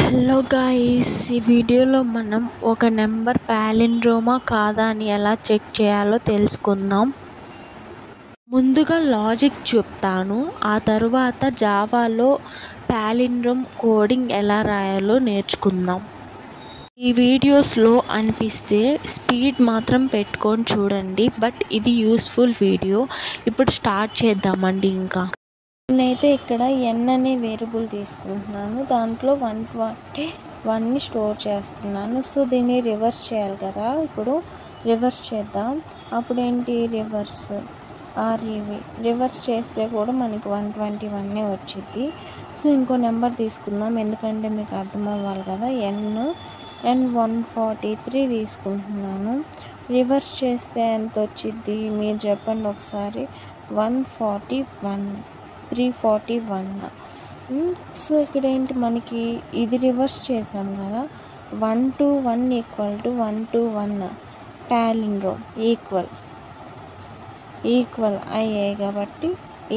Hello guys, ఈ వీడియోలో మనం ఒక నెంబర్ పాలిండ్రోమా కాదా అని ఎలా చెక్ చేయాలో తెలుసుకుందాం. ముందుగా లాజిక్ చెప్తాను, ఆ తర్వాత జావాలో పాలిండ్రోమ్ కోడింగ్ ఎలా రాయాలో నేర్చుకుందాం. ఈ వీడియో స్లో అనిపిస్తే స్పీడ్ మాత్రం పెట్టుకొని చూడండి, బట్ ఇది యూస్ఫుల్ వీడియో. ఇప్పుడు స్టార్ట్ చేద్దామండి. నేనైతే ఇక్కడ n అనే వేరియబుల్ తీసుకుంటున్నాను, దాంట్లో 121ని స్టోర్ చేస్తున్నాను. సో దీన్ని రివర్స్ చేయాలి కదా, ఇప్పుడు రివర్స్ చేద్దాం. అప్పుడు ఏంటి, రివర్స్ చేస్తే కూడా మనకి 121 వచ్చింది. సో ఇంకో నెంబర్ తీసుకుందాం, ఎందుకంటే మీకు అర్థం అవ్వాలి కదా. n 143 తీసుకుంటున్నాను. రివర్స్ చేస్తే ఎంత వచ్చింది మీరు చెప్పండి ఒకసారి. 341. సో ఇక్కడ ఏంటి, మనకి ఇది రివర్స్ చేసాం కదా. 121 = 121 పాలిండ్రోమ్ ఈక్వల్ అయ్యాయి కాబట్టి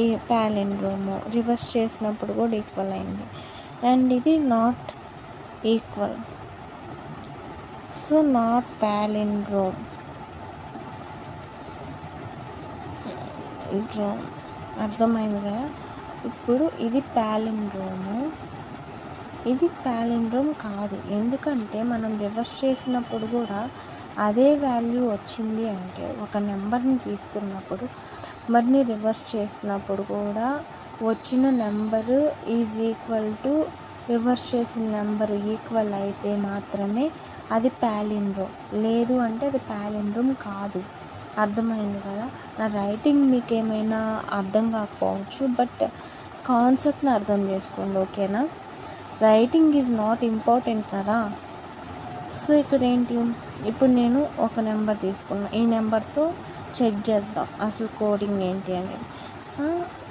ఈ పాలిండ్రోమ్ రివర్స్ చేసినప్పుడు కూడా ఈక్వల్ అయింది. అండ్ ఇది not equal, so not palindrome. అర్థమైంది కదా. ఇప్పుడు ఇది పాలిండ్రోమ్ కాదు, ఎందుకంటే మనం రివర్స్ చేసినప్పుడు కూడా అదే వాల్యూ వచ్చింది. అంటే ఒక నెంబర్ని తీసుకున్నప్పుడు నెంబర్ని రివర్స్ చేసినప్పుడు కూడా వచ్చిన number is equal to reverse చేసిన నెంబరు ఈక్వల్ అయితే మాత్రమే అది పాలిండ్రోమ్, లేదు అంటే అది పాలిండ్రోమ్ కాదు. అర్థమైంది కదా. నా రైటింగ్ మీకు ఏమైనా అర్థం కాకపోవచ్చు, బట్ కాన్సెప్ట్ని అర్థం చేసుకోండి, ఓకేనా. రైటింగ్ ఈజ్ నాట్ ఇంపార్టెంట్ కదా. సో ఇక్కడ ఏంటి, ఇప్పుడు నేను ఒక నెంబర్ తీసుకున్నా, ఈ నెంబర్తో చెక్ చేద్దాం అసలు కోడింగ్ ఏంటి అనేది.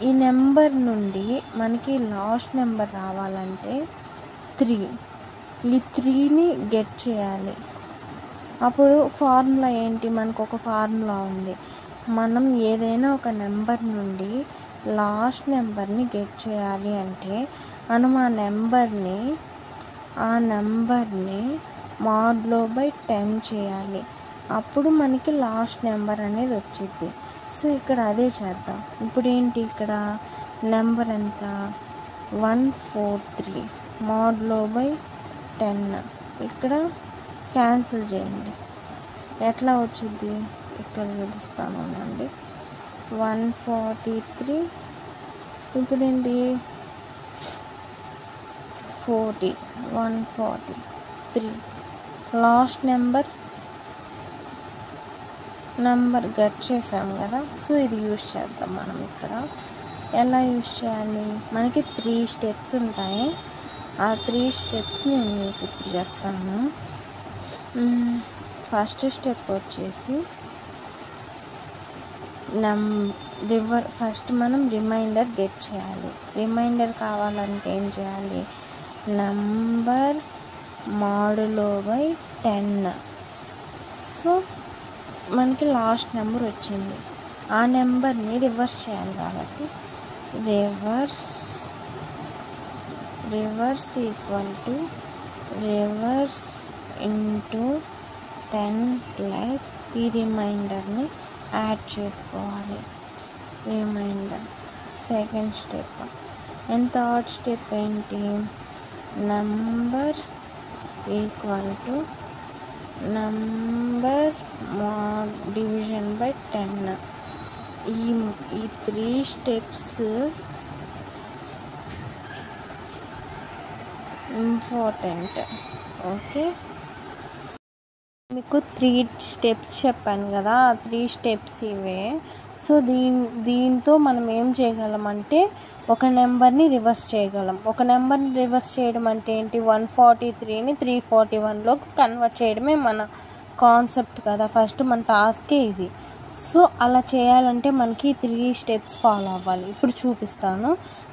ఈ నెంబర్ నుండి మనకి లాస్ట్ నెంబర్ రావాలంటే 3, ఈ 3ని గెట్ చేయాలి. అప్పుడు ఫార్ములా ఏంటి, మనకు ఒక ఫార్ములా ఉంది. మనం ఏదైనా ఒక నెంబర్ నుండి లాస్ట్ నెంబర్ని గెట్ చేయాలి అంటే మనం ఆ నెంబర్ని మాడ్లో బై 10 చేయాలి. అప్పుడు మనకి లాస్ట్ నెంబర్ అనేది వచ్చింది. సో ఇక్కడ అదే చేద్దాం. ఇప్పుడు ఏంటి, ఇక్కడ నెంబర్ ఎంత, 143 మాడ్లో బై 10. ఇక్కడ క్యాన్సిల్ చేయండి, ఎట్లా వచ్చింది ఇక్కడ చూపిస్తాను అండి. 143 ఇప్పుడు ఏంటి 143 లాస్ట్ నెంబర్ గట్ చేసాం కదా. సో ఇది యూజ్ చేద్దాం మనం. ఇక్కడ ఎలా యూజ్ చేయాలి, మనకి 3 స్టెప్స్ ఉంటాయి. ఆ 3 స్టెప్స్ నేను మీకు ఇప్పుడు చెప్తాను. ఫస్ట్ స్టెప్ వచ్చేసి ఫస్ట్ మనం రిమైండర్ గెట్ చేయాలి. రిమైండర్ కావాలంటే ఏం చేయాలి, నంబర్ మాడులో బై 10. సో మనకి లాస్ట్ నెంబర్ వచ్చింది, ఆ నెంబర్ని రివర్స్ చేయాలి కాబట్టి reverse equal to reverse into 10 plus ఈ రిమైండర్ని యాడ్ చేసుకోవాలి. Reminder second step. And third step ఏంటి, number equal to number division by 10. ఈ 3 స్టెప్స్ ఇంపార్టెంట్, ఓకే. మీకు 3 స్టెప్స్ చెప్పాను కదా, 3 స్టెప్స్ ఇవే. సో దీంతో మనం ఏం చేయగలం అంటే ఒక నెంబర్ని రివర్స్ చేయగలం. ఒక నెంబర్ని రివర్స్ చేయడం అంటే ఏంటి, 143ని 341లోకి కన్వర్ట్ చేయడమే మన కాన్సెప్ట్ కదా. ఫస్ట్ మన టాస్కే ఇది. సో అలా చేయాలంటే మనకి 3 స్టెప్స్ ఫాలో అవ్వాలి. ఇప్పుడు చూపిస్తాను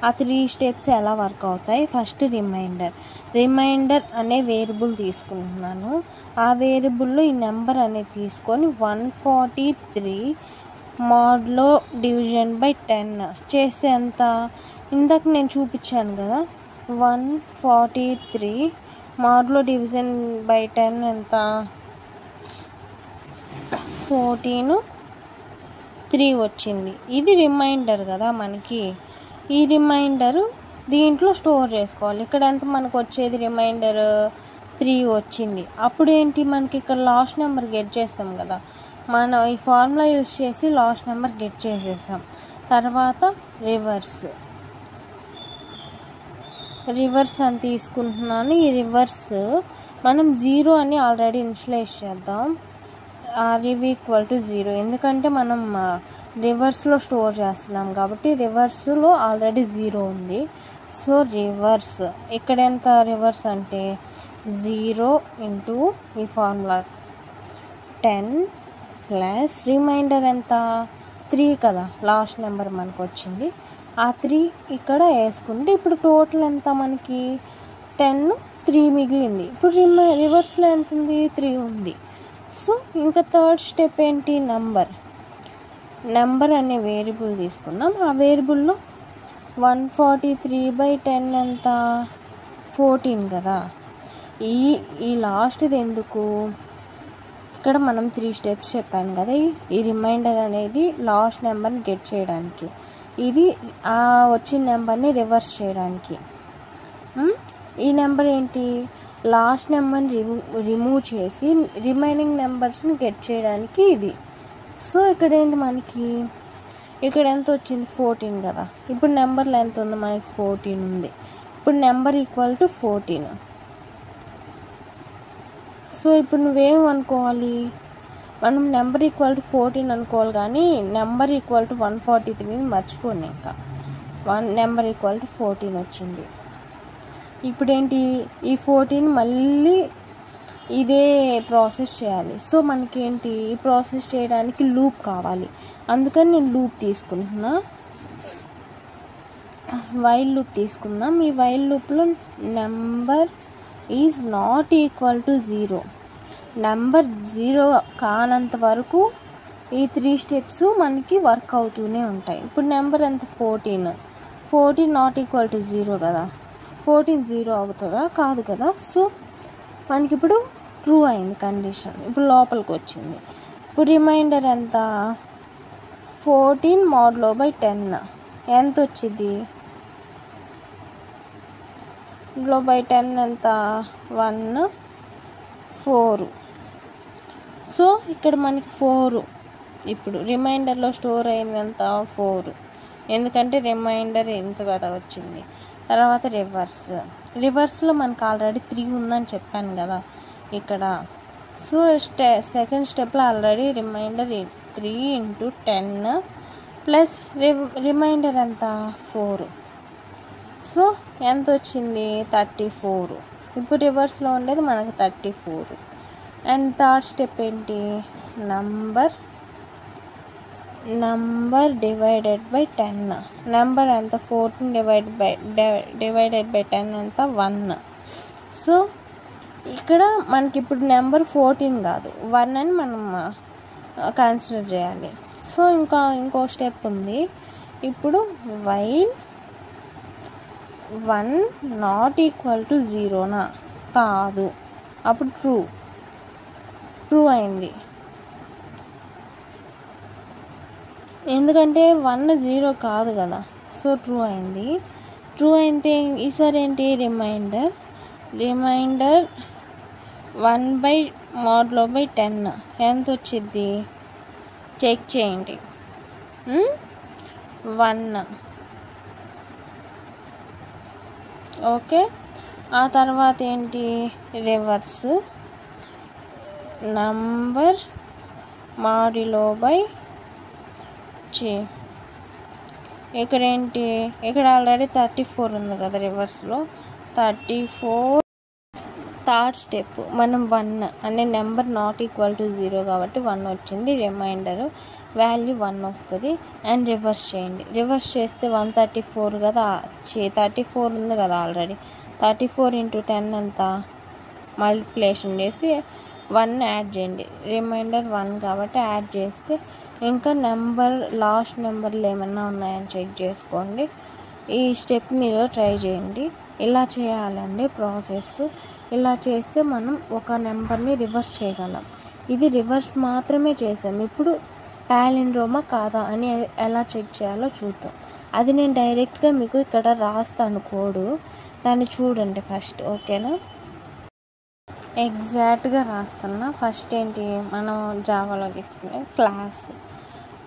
ఆ 3 స్టెప్స్ ఎలా వర్క్ అవుతాయి. ఫస్ట్ రిమైండర్ అనే వేరియబుల్ తీసుకుంటున్నాను. ఆ వేరియబుల్లో ఈ నెంబర్ అనేది తీసుకొని 143 మాడ్లో డివిజన్ బై 10 చేస్తే ఎంత, ఇందాక నేను చూపించాను కదా. 143 మాడ్లో డివిజన్ బై 10 ఎంత? 14 3 వచ్చింది. ఇది రిమైండర్ కదా మనకి. ఈ రిమైండర్ దీంట్లో స్టోర్ చేసుకోవాలి. ఇక్కడ ఎంత మనకు వచ్చేది? రిమైండర్ 3 వచ్చింది. అప్పుడు ఏంటి, మనకి ఇక్కడ లాస్ట్ నెంబర్ గెట్ చేస్తాం కదా. మనం ఈ ఫార్ములా యూజ్ చేసి లాస్ట్ నెంబర్ గెట్ చేసేసాం. తర్వాత రివర్స్ అని తీసుకుంటున్నాను. ఈ రివర్స్ మనం 0 అని ఆల్రెడీ ఇనిషియలైజ్ చేద్దాం. REV = 0, ఎందుకంటే మనం రివర్స్లో స్టోర్ చేస్తున్నాం కాబట్టి రివర్స్లో ఆల్రెడీ 0 ఉంది. సో రివర్స్ ఇక్కడ ఎంత? రివర్స్ అంటే 0 ఇంటూ ఈ ఫార్ములా 10 ప్లస్ రిమైండర్ ఎంత? 3 కదా లాస్ట్ నెంబర్ మనకు వచ్చింది. ఆ 3 ఇక్కడ వేసుకుంటే ఇప్పుడు టోటల్ ఎంత మనకి? 10, 3 మిగిలింది. ఇప్పుడు రివర్స్లో ఎంత ఉంది? 3 ఉంది. సో ఇంకా థర్డ్ స్టెప్ ఏంటి? నెంబర్ అనే వేరియబుల్ తీసుకున్నాం. ఆ వేరియబుల్లో 143/10 ఎంత? 14 కదా. ఈ లాస్ట్ది ఎందుకు? ఇక్కడ మనం 3 స్టెప్స్ చెప్పాను కదా. ఈ రిమైండర్ అనేది లాస్ట్ నెంబర్ని గెట్ చేయడానికి, ఇది వచ్చిన నెంబర్ని రివర్స్ చేయడానికి. ఈ నెంబర్ ఏంటి? లాస్ట్ నెంబర్ని రిమూవ్ చేసి రిమైనింగ్ నెంబర్స్ని గెట్ చేయడానికి ఇది. సో ఇక్కడ ఏంటి మనకి? ఇక్కడ ఎంత వచ్చింది? 14 కదా. ఇప్పుడు నెంబర్లో ఎంత ఉంది మనకి? 14 ఉంది. ఇప్పుడు నెంబర్ = 14. సో ఇప్పుడు నువ్వేం అనుకోవాలి? మనం నెంబర్ = 14 అనుకోవాలి, కానీ నెంబర్ = 143 మర్చిపోండి. ఇంకా నెంబర్ = 14 వచ్చింది. ఇప్పుడు ఏంటి? ఈ 14 మళ్ళీ ఇదే ప్రాసెస్ చేయాలి. సో మనకేంటి? ఈ ప్రాసెస్ చేయడానికి లూప్ కావాలి. అందుకని నేను లూప్ తీసుకుంటున్నా. వైల్ లూప్ తీసుకుందాం. ఈ వైల్ లూప్లో number is not equal to 0, number 0 కానంత వరకు ఈ 3 స్టెప్స్ మనకి వర్క్ అవుతూనే ఉంటాయి. ఇప్పుడు నెంబర్ ఎంత? 14 నాట్ ఈక్వల్ టు 0 కదా. 14 0 అవుతుందా? కాదు కదా. సో మనకి ఇప్పుడు ట్రూ అయింది కండిషన్. ఇప్పుడు లోపలికి వచ్చింది. ఇప్పుడు రిమైండర్ ఎంత? 14 మోడ్లో బై 10 ఎంత వచ్చింది? లో బై 10 ఎంత? 1 4. సో ఇక్కడ మనకి 4 ఇప్పుడు రిమైండర్లో స్టోర్ అయింది ఎంత? 4, ఎందుకంటే రిమైండర్ ఎంత కదా వచ్చింది. తర్వాత రివర్స్లో మనకు ఆల్రెడీ 3 ఉందని చెప్పాను కదా ఇక్కడ. సో సెకండ్ స్టెప్లో ఆల్రెడీ రిమైండర్ 3 × 10 ప్లస్ రిమైండర్ ఎంత? 4. సో ఎంత వచ్చింది? 34. ఇప్పుడు రివర్స్లో ఉండేది మనకు 34. అండ్ థర్డ్ స్టెప్ ఏంటి? Number divided by 10. నెంబర్ ఎంత? 14 డివైడెడ్ బై 10 ఎంత? 1. సో ఇక్కడ మనకి ఇప్పుడు నెంబర్ 14 కాదు, 1 అని మనం కన్సిడర్ చేయాలి. సో ఇంకో స్టెప్ ఉంది. ఇప్పుడు వైల్ 1 నాట్ ఈక్వల్ టు 0నా? కాదు. అప్పుడు ట్రూ అయింది, ఎందుకంటే 1 0 కాదు కదా. సో ట్రూ అయింది. ట్రూ అయితే ఈసారి ఏంటి? రిమైండర్ 1/10 ఎంత వచ్చింది? చెక్ చేయండి. 1. ఓకే. ఆ తర్వాత ఏంటి? రివర్స్ నంబర్ మాడ్యులో బై ఇక్కడ ఏంటి? ఇక్కడ ఆల్రెడీ 34 ఉంది కదా రివర్స్లో. 34 థర్డ్ స్టెప్ మనం 1 అనే నెంబర్ నాట్ ఈక్వల్ టు 0 కాబట్టి 1 వచ్చింది. రిమైండర్ వాల్యూ 1 వస్తుంది. అండ్ రివర్స్ చేయండి. రివర్స్ చేస్తే 134 కదా. 34 ఉంది కదా ఆల్రెడీ. 34 × 10 ఎంత? మల్టిప్లికేషన్ చేసి 1 యాడ్ చేయండి. రిమైండర్ 1 కాబట్టి యాడ్ చేస్తే ఇంకా లాస్ట్ నెంబర్లు ఏమన్నా ఉన్నాయని చెక్ చేసుకోండి. ఈ స్టెప్ మీరు ట్రై చేయండి. ఇలా చేయాలండి ప్రాసెస్. ఇలా చేస్తే మనం ఒక నెంబర్ని రివర్స్ చేయగలం. ఇది రివర్స్ మాత్రమే చేసాం. ఇప్పుడు పాలిండ్రోమా కాదా అని ఎలా చెక్ చేయాలో చూద్దాం. అది నేను డైరెక్ట్గా మీకు ఇక్కడ రాస్తాను కోడ్, దాన్ని చూడండి ఫస్ట్. ఓకేనా, ఎగ్జాక్ట్గా రాస్తున్నా. ఫస్ట్ ఏంటి, మనం జావాలో తీసుకునే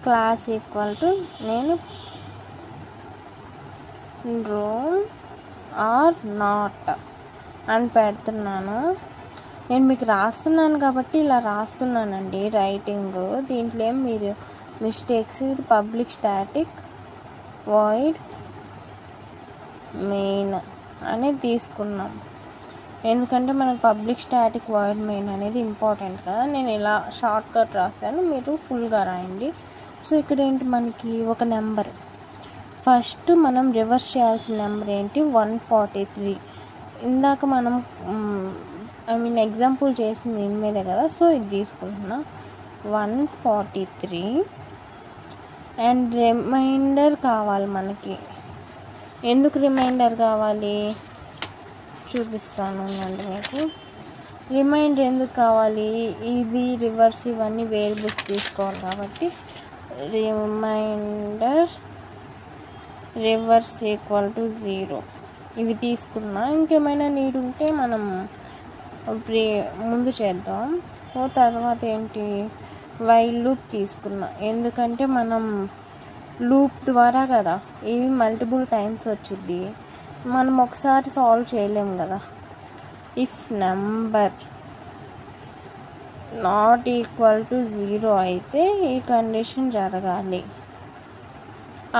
క్లాస్ ఈక్వల్ టు నేను రోమ్ ఆర్ నాట్ అని పెడుతున్నాను. నేను మీకు రాస్తున్నాను కాబట్టి ఇలా రాస్తున్నానండి రైటింగ్. దీంట్లో ఏం మీరు మిస్టేక్స్, ఇది పబ్లిక్ స్టాటిక్ వాయిడ్ మెయిన్ అనేది తీసుకున్నాం. ఎందుకంటే మనకు పబ్లిక్ స్టాటిక్ వాయిడ్ మెయిన్ అనేది ఇంపార్టెంట్ కదా. నేను ఇలా షార్ట్ కట్ రాశాను, మీరు ఫుల్గా రాయండి. సో ఇక్కడ ఏంటి, మనకి ఒక నెంబర్ ఫస్ట్ మనం రివర్స్ చేయాల్సిన నెంబర్ ఏంటి, 143. ఇందాక మనం ఎగ్జాంపుల్ చేసింది దీని మీదే కదా. సో ఇది తీసుకుంటున్నా 143 అండ్ రిమైండర్ కావాలి మనకి. ఎందుకు రిమైండర్ కావాలి చూపిస్తాను అండి మీకు. రిమైండర్ ఎందుకు కావాలి, ఇది రివర్స్ ఇవన్నీ వేరియబుల్స్ తీసుకోవాలి కాబట్టి రిమైండర్ రివర్స్ ఈక్వల్ టు 0 ఇవి తీసుకున్నా. ఇంకేమైనా నీడ్ ఉంటే మనం ముందు చేద్దాం. ఓ తర్వాత ఏంటి, వైల్ లూప్ తీసుకున్నా. ఎందుకంటే మనం లూప్ ద్వారా కదా, ఇవి మల్టిపుల్ టైమ్స్ వచ్చింది, మనం ఒకసారి సాల్వ్ చేయలేము కదా. If number not equal to 0 అయితే ఈ కండిషన్ జరగాలి.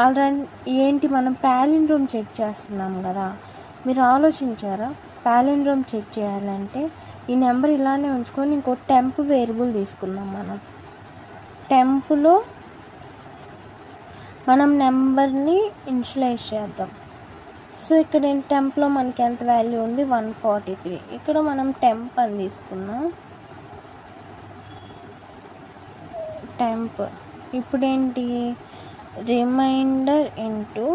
ఆల్రెడీ ఏంటి, మనం పాలిండ్రోమ్ చెక్ చేస్తున్నాం కదా. మీరు ఆలోచించారా, పాలిండ్రోమ్ చెక్ చేయాలంటే ఈ నెంబర్ ఇలానే ఉంచుకొని ఇంకో టెంప్ వేరియబుల్ తీసుకుందాం. మనం టెంప్లో మనం నెంబర్ని ఇనిషియలైజ్ చేద్దాం. సో ఇక్కడ టెంప్లో మనకి ఎంత వాల్యూ ఉంది, 143. ఇక్కడ మనం టెంప్ అని తీసుకున్నాం, టెంప్. ఇప్పుడేంటి, రిమైండర్ ఇంటూ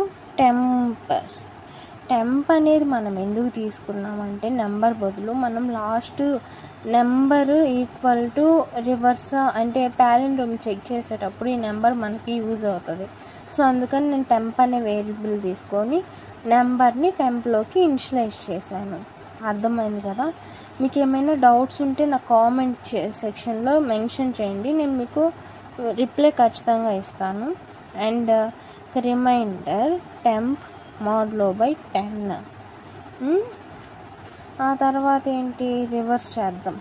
టెంప్ అనేది మనం ఎందుకు తీసుకున్నామంటే నెంబర్ బదులు మనం last number equal to reverse అంటే పాలిండ్రోమ్ చెక్ చేసేటప్పుడు ఈ నెంబర్ మనకి యూజ్ అవుతుంది. సో అందుకని నేను టెంప్ అనే వేరియబుల్ తీసుకొని నెంబర్ని టెంప్లోకి ఇనిషియలైజ్ చేశాను. అర్థమైంది కదా. మీకు ఏమైనా డౌట్స్ ఉంటే నా కామెంట్ సెక్షన్లో మెన్షన్ చేయండి, నేను మీకు రిప్లై ఖచ్చితంగా ఇస్తాను. అండ్ రిమైండర్ టెంప్ మోడ్లో బై 10. ఆ తర్వాత ఏంటి, రివర్స్ చేద్దాం.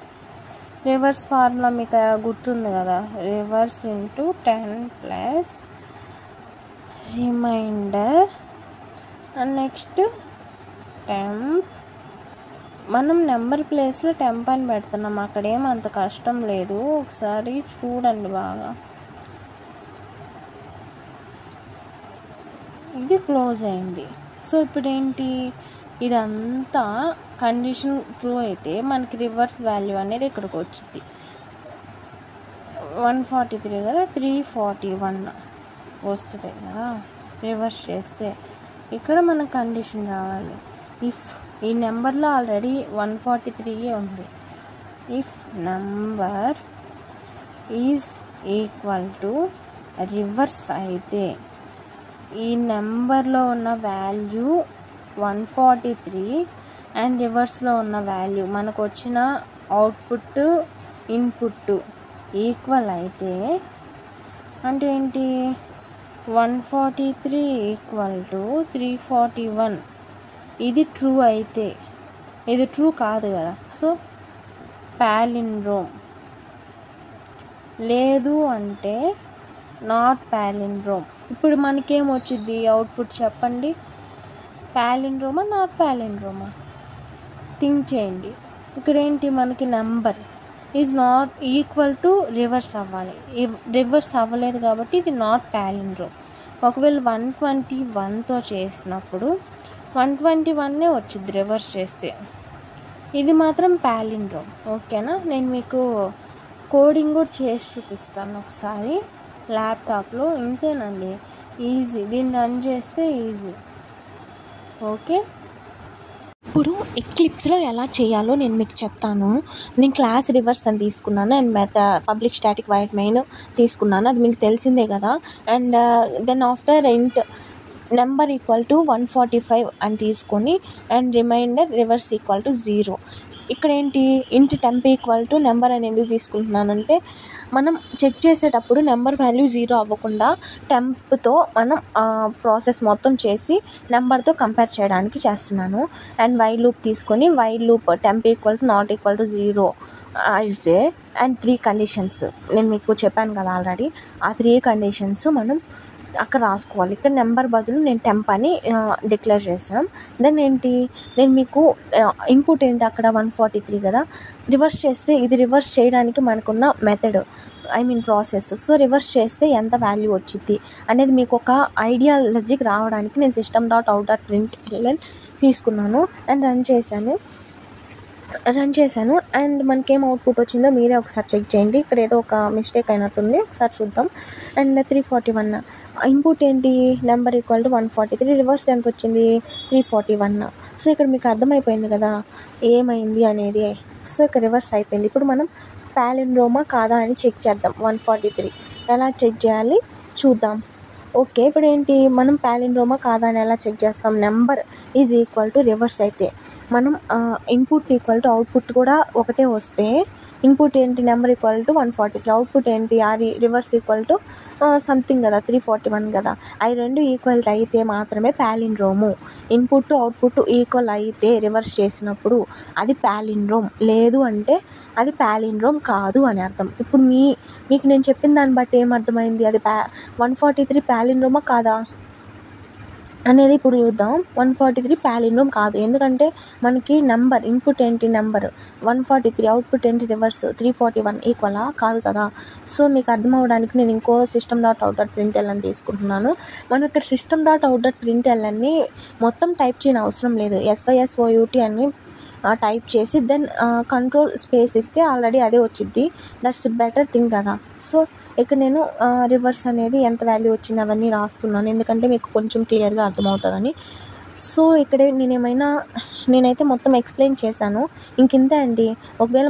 రివర్స్ ఫార్ములా మీకు గుర్తుంది కదా, reverse into 10 plus remainder and next temp. మనం నెంబర్ ప్లేస్లో టెంప్ అని పెడుతున్నాం, అక్కడేం అంత కష్టం లేదు, ఒకసారి చూడండి బాగా. ఇది క్లోజ్ అయింది. సో ఇప్పుడు ఏంటి, ఇదంతా కండిషన్ ట్రూ అయితే మనకి రివర్స్ వాల్యూ అనేది ఇక్కడికి వచ్చింది. 143 కదా, 341 వస్తుంది కదా రివర్స్ చేస్తే. ఇక్కడ మనకు కండిషన్ రావాలి, ఇఫ్ ఈ నెంబర్లో ఆల్రెడీ 143 ఉంది. If number is equal to reverse అయితే ఈ నెంబర్లో ఉన్న వాల్యూ 143 అండ్ రివర్స్లో ఉన్న వాల్యూ మనకు వచ్చిన అవుట్పుట్ ఇన్పుట్ ఈక్వల్ అయితే అంటే ఏంటి, 143 ఈక్వల్ టు 341. ఇది ట్రూ అయితే, ఇది ట్రూ కాదు కదా. సో పాలిండ్రోమ్, లేదు అంటే నాట్ పాలిండ్రోమ్. ఇప్పుడు మనకేం వచ్చింది అవుట్పుట్ చెప్పండి, పాలిండ్రోమా నాట్ పాలిండ్రోమా? థింక్ చేయండి. ఇక్కడ ఏంటి, మనకి number is not equal to reverse అవ్వాలి, రివర్స్ అవ్వలేదు కాబట్టి ఇది నాట్ పాలిండ్రోమ్. ఒకవేళ 121తో చేసినప్పుడు 121 వచ్చింది రివర్స్ చేస్తే, ఇది మాత్రం పాలిండ్రోమ్. ఓకేనా, నేను మీకు కోడింగ్ కూడా చేసి చూపిస్తాను ఒకసారి ల్యాప్టాప్లో. ఇంతేనండి, ఈజీ. దీన్ని రన్ చేస్తే ఈజీ. ఓకే. ఇప్పుడు ఎక్లిప్స్లో ఎలా చేయాలో నేను మీకు చెప్తాను. నేను క్లాస్ రివర్స్ అని తీసుకున్నాను and public static wide main తీసుకున్నాను, అది మీకు తెలిసిందే కదా. అండ్ దెన్ ఆఫ్టర్ ఇంట్ నెంబర్ ఈక్వల్ టు 145 అని తీసుకొని and remainder reverse equal to 0. ఇక్కడ ఏంటి ఇంట్ టెంప్ ఈక్వల్ టు నెంబర్ అని ఎందుకు తీసుకుంటున్నానంటే మనం చెక్ చేసేటప్పుడు నెంబర్ వాల్యూ 0 అవ్వకుండా టెంప్తో మనం ప్రాసెస్ మొత్తం చేసి నెంబర్తో కంపేర్ చేయడానికి చేస్తున్నాను. అండ్ వైల్ లూప్ తీసుకొని while loop temp equal to not equal to 0 అయితే అండ్ 3 కండిషన్స్ నేను మీకు చెప్పాను కదా ఆల్రెడీ. ఆ 3 కండిషన్స్ మనం అక్కడ రాసుకోవాలి. ఇక్కడ నెంబర్ బదులు నేను టెంప్ అని డిక్లేర్ చేసాం. దెన్ ఏంటి నేను మీకు ఇన్పుట్ ఏంటి అక్కడ 143 కదా, రివర్స్ చేస్తే ఇది రివర్స్ చేయడానికి మనకున్న మెథడ్ ప్రాసెస్. సో రివర్స్ చేస్తే ఎంత వాల్యూ వచ్చింది అనేది మీకు ఒక ఐడియాలజీకి రావడానికి నేను system.out.println తీసుకున్నాను అండ్ రన్ చేశాను అండ్ మనకేం అవుట్పుట్ వచ్చిందో మీరే ఒకసారి చెక్ చేయండి. ఇక్కడ ఏదో ఒక మిస్టేక్ అయినట్టుంది, ఒకసారి చూద్దాం. అండ్ 341 ఇన్పుట్ ఏంటి నెంబర్ ఈక్వల్ టు 143, రివర్స్ ఎంత వచ్చింది 341. సో ఇక్కడ మీకు అర్థమైపోయింది కదా ఏమైంది అనేది. సో ఇక్కడ రివర్స్ అయిపోయింది. ఇప్పుడు మనం పాలిండ్రోమా కాదా అని చెక్ చేద్దాం. 143 ఎలా చెక్ చేయాలి చూద్దాం. ఓకే, ఇప్పుడు ఏంటి మనం పాలిండ్రోమా కాదా అని ఎలా చెక్ చేస్తాం. Number is equal to reverse అయితే మనం ఇన్పుట్ ఈక్వల్ టు అవుట్పుట్ కూడా ఒకటే వస్తే ఇన్పుట్ ఏంటి నెంబర్ ఈక్వల్ టు 143, అవుట్పుట్ ఏంటి రివర్స్ ఈక్వల్ టు సంథింగ్ కదా 341 కదా. అవి రెండు ఈక్వల్ అయితే మాత్రమే పాలిండ్రోము. ఇన్పుట్ అవుట్పుట్ ఈక్వల్ అయితే రివర్స్ చేసినప్పుడు అది పాలిండ్రోమ్, లేదు అంటే అది పాలిండ్రోమ్ కాదు అని అర్థం. ఇప్పుడు మీకు నేను చెప్పిన దాన్ని బట్టి ఏమర్థమైంది, అది 143 పాలిండ్రోమా కాదా అనేది ఇప్పుడు చూద్దాం. 143 పాలిండ్రోమ్ కాదు, ఎందుకంటే మనకి నెంబర్ ఇన్పుట్ ఏంటి నెంబర్ 143, అవుట్పుట్ ఏంటి రివర్స్ 341 ఈక్వలా కాదు కదా. సో మీకు అర్థం అవ్వడానికి నేను ఇంకో system.out.println తీసుకుంటున్నాను. మనం ఇక్కడ system.out.println మొత్తం టైప్ చేయని అవసరం లేదు. SYSOUT అని టైప్ చేసి దెన్ కంట్రోల్ స్పేస్ ఇస్తే ఆల్రెడీ అదే వచ్చింది. దట్స్ బెటర్ థింగ్ కదా. సో ఇక్కడ నేను రివర్స్ అనేది ఎంత వాల్యూ వచ్చింది అవన్నీ రాస్తున్నాను, ఎందుకంటే మీకు కొంచెం క్లియర్గా అర్థమవుతుందని. సో ఇక్కడ నేనైతే మొత్తం ఎక్స్ప్లెయిన్ చేశాను. ఇంకింతే అండి. ఒకవేళ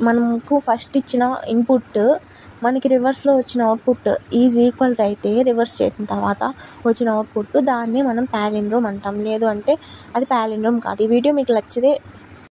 మనకు ఫస్ట్ ఇచ్చిన ఇన్పుట్ మనకి రివర్స్లో వచ్చిన అవుట్పుట్ ఈజ్ ఈక్వల్ అయితే రివర్స్ చేసిన తర్వాత వచ్చిన అవుట్పుట్ దాన్ని మనం పాలిండ్రోమ్ అంటాం, లేదు అంటే అది పాలిండ్రోమ్ కాదు. ఈ వీడియో మీకు నచ్చితే